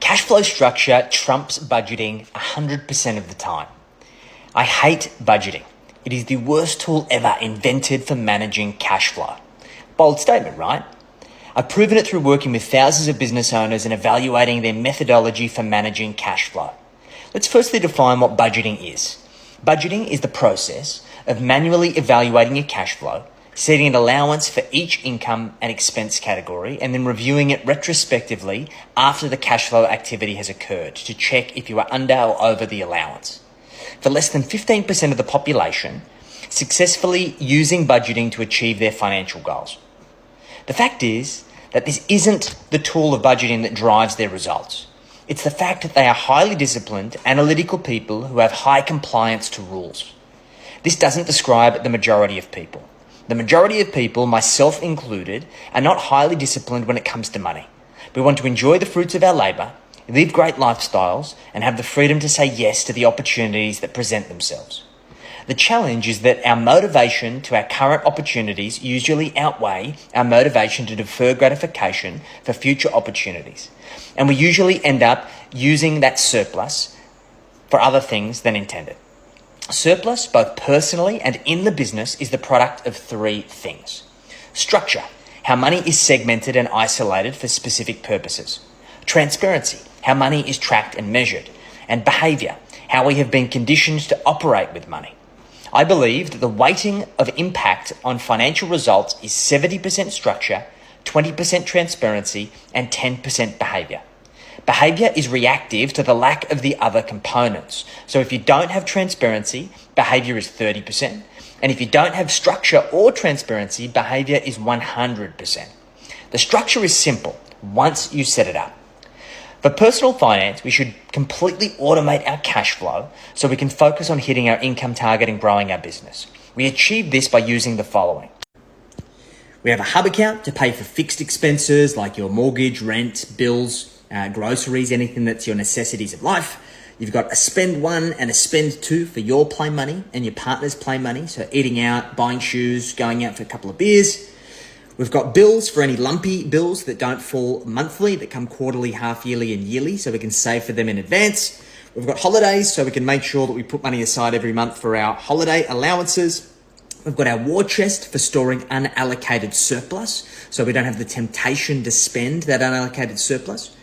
Cash flow structure trumps budgeting 100% of the time. I hate budgeting. It is the worst tool ever invented for managing cash flow. Bold statement, right? I've proven it through working with thousands of business owners and evaluating their methodology for managing cash flow. Let's firstly define what budgeting is. Budgeting is the process of manually evaluating your cash flow, setting an allowance for each income and expense category, and then reviewing it retrospectively after the cash flow activity has occurred to check if you are under or over the allowance. For less than 15% of the population, successfully using budgeting to achieve their financial goals. The fact is that this isn't the tool of budgeting that drives their results. It's the fact that they are highly disciplined, analytical people who have high compliance to rules. This doesn't describe the majority of people. The majority of people, myself included, are not highly disciplined when it comes to money. We want to enjoy the fruits of our labour, live great lifestyles, and have the freedom to say yes to the opportunities that present themselves. The challenge is that our motivation to our current opportunities usually outweigh our motivation to defer gratification for future opportunities. And we usually end up using that surplus for other things than intended. Surplus, both personally and in the business, is the product of three things. Structure, how money is segmented and isolated for specific purposes. Transparency, how money is tracked and measured. And behaviour, how we have been conditioned to operate with money. I believe that the weighting of impact on financial results is 70% structure, 20% transparency, and 10% behaviour. Behaviour is reactive to the lack of the other components. So if you don't have transparency, behaviour is 30%. And if you don't have structure or transparency, behaviour is 100%. The structure is simple once you set it up. For personal finance, we should completely automate our cash flow so we can focus on hitting our income target and growing our business. We achieve this by using the following. We have a hub account to pay for fixed expenses like your mortgage, rent, bills, groceries, anything that's your necessities of life. You've got a spend one and a spend two for your play money and your partner's play money. So eating out, buying shoes, going out for a couple of beers. We've got bills for any lumpy bills that don't fall monthly, that come quarterly, half yearly and yearly, so we can save for them in advance. We've got holidays, so we can make sure that we put money aside every month for our holiday allowances. We've got our war chest for storing unallocated surplus, so we don't have the temptation to spend that unallocated surplus.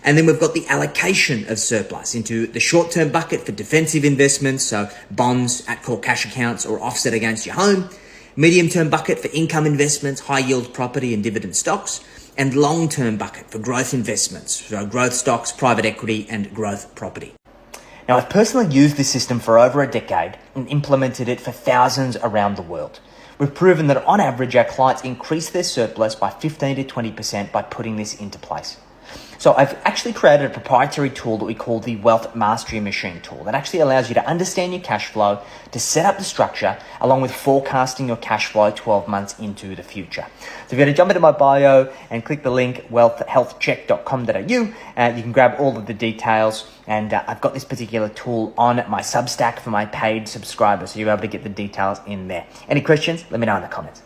And then we've got the allocation of surplus into the short-term bucket for defensive investments, so bonds, at-call cash accounts, or offset against your home. Medium-term bucket for income investments, high-yield property and dividend stocks. And long-term bucket for growth investments, so growth stocks, private equity, and growth property. Now, I've personally used this system for over a decade and implemented it for thousands around the world. We've proven that on average, our clients increase their surplus by 15 to 20% by putting this into place. So I've actually created a proprietary tool that we call the Wealth Mastery Machine tool that actually allows you to understand your cash flow, to set up the structure, along with forecasting your cash flow 12 months into the future. So if you go to jump into my bio and click the link wealthhealthcheck.com.au, you can grab all of the details. And I've got this particular tool on my Substack for my paid subscribers, so you're able to get the details in there. Any questions? Let me know in the comments.